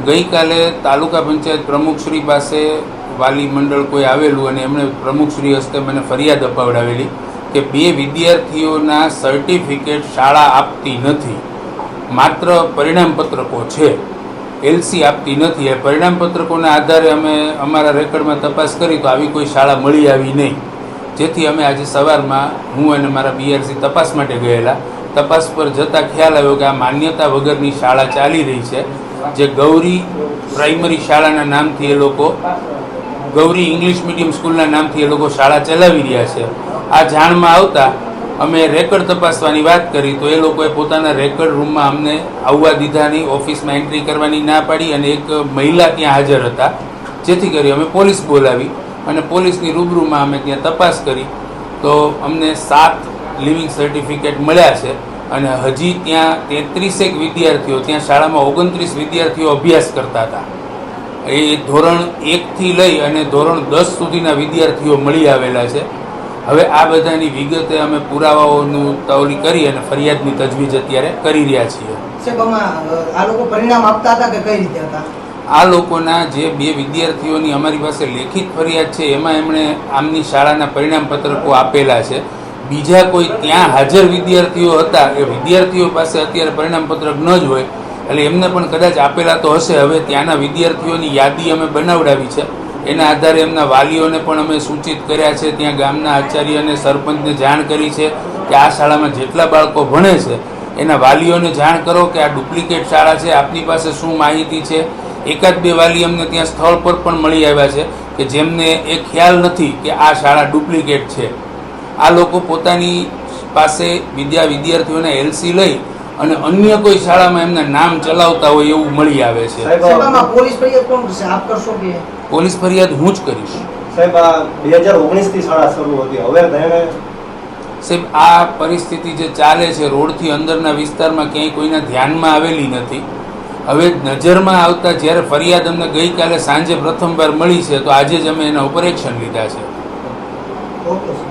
ગઈકાલે તાલુકા પંચાયત પ્રમુખશ્રી પાસે વાલી મંડળ કોઈ આવેલું અને એમણે પ્રમુખશ્રી હસ્તે મને ફરિયાદ અપાવડાવેલી કે 2 વિદ્યાર્થીઓના સર્ટિફિકેટ શાળા આપતી નથી, માત્ર પરિણામપત્રકો છે, એલસી આપતી નથી. એ પરિણામપત્રકોના આધારે અમે અમારા રેકર્ડમાં તપાસ કરી તો આવી કોઈ શાળા મળી આવી નહીં, જેથી અમે આજે સવારમાં હું અને મારા બીઆરસી તપાસ માટે ગયેલા. તપાસ પર જતાં ખ્યાલ આવ્યો કે આ માન્યતા વગરની શાળા ચાલી રહી છે, જે ગૌરી પ્રાઇમરી શાળાના નામથી એ લોકો, ગૌરી ઇંગ્લિશ મીડિયમ સ્કૂલના નામથી એ લોકો શાળા ચલાવી રહ્યા છે. આ જાણમાં આવતા અમે રેકર્ડ તપાસવાની વાત કરી તો એ લોકોએ પોતાના રેકર્ડ રૂમમાં અમને આવવા દીધા નહીં, ઓફિસમાં એન્ટ્રી કરવાની ના પાડી અને એક મહિલા ત્યાં હાજર હતા, જેથી કરી અમે પોલીસ બોલાવી અને પોલીસની રૂબરૂમાં અમે ત્યાં તપાસ કરી તો અમને 7 લિવિંગ સર્ટિફિકેટ મળ્યા છે અને હજી ત્યાં 33 વિદ્યાર્થીઓ, ત્યાં શાળામાં 29 વિદ્યાર્થીઓ અભ્યાસ કરતા હતા. એ ધોરણ 1થી લઈ અને ધોરણ 10 સુધીના વિદ્યાર્થીઓ મળી આવેલા છે. હવે આ બધાની વિગતે અમે પુરાવાઓનું તૌલી કરી અને ફરિયાદની તજવીજ અત્યારે કરી રહ્યા છીએ. આ લોકો પરિણામ આપતા હતા કે કઈ રીતે હતા? આ લોકોના જે 2 વિદ્યાર્થીઓની અમારી પાસે લેખિત ફરિયાદ છે એમાં એમણે આમની શાળાના પરિણામપત્રકો આપેલા છે. બીજા કોઈ ત્યાં હાજર વિદ્યાર્થીઓ હતા એ વિદ્યાર્થીઓ પાસે અત્યારે પરિણામપત્રક ન જ હોય એટલે એમને પણ કદાચ આપેલા તો હશે. હવે ત્યાંના વિદ્યાર્થીઓની યાદી અમે બનાવડાવી છે, એના આધારે એમના વાલીઓને પણ અમે સૂચિત કર્યા છે, ત્યાં ગામના આચાર્ય અને સરપંચને જાણ કરી છે કે આ શાળામાં જેટલા બાળકો ભણે છે એના વાલીઓને જાણ કરો કે આ ડુપ્લિકેટ શાળા છે, આપની પાસે શું માહિતી છે. 1-2 વાલી અમને ત્યાં સ્થળ પર પણ મળી આવ્યા છે કે જેમને એ ખ્યાલ નથી કે આ શાળા ડુપ્લિકેટ છે. આ લોકો પોતાની પાસે વિદ્યાર્થીઓના એલસી લઈ અને અન્ય કોઈ શાળામાં એમના નામ ચલાવતા હોય એવું મળી આવે છે. પોલીસ ફરિયાદ કોણ કરશે? આપ કરશો કે? પોલીસ ફરિયાદ હું જ કરીશ. સાહેબ, આ 2019 થી શાળા શરૂ હતી, હવે સાહેબ આ પરિસ્થિતિ જે ચાલે છે રોડથી અંદરના વિસ્તારમાં ક્યાંય કોઈના ધ્યાનમાં આવેલી નથી. હવે નજરમાં આવતા જ્યારે ફરિયાદ અમને ગઈકાલે સાંજે પ્રથમવાર મળી છે તો આજે જ અમે એના ઉપર એક્શન લીધા છે.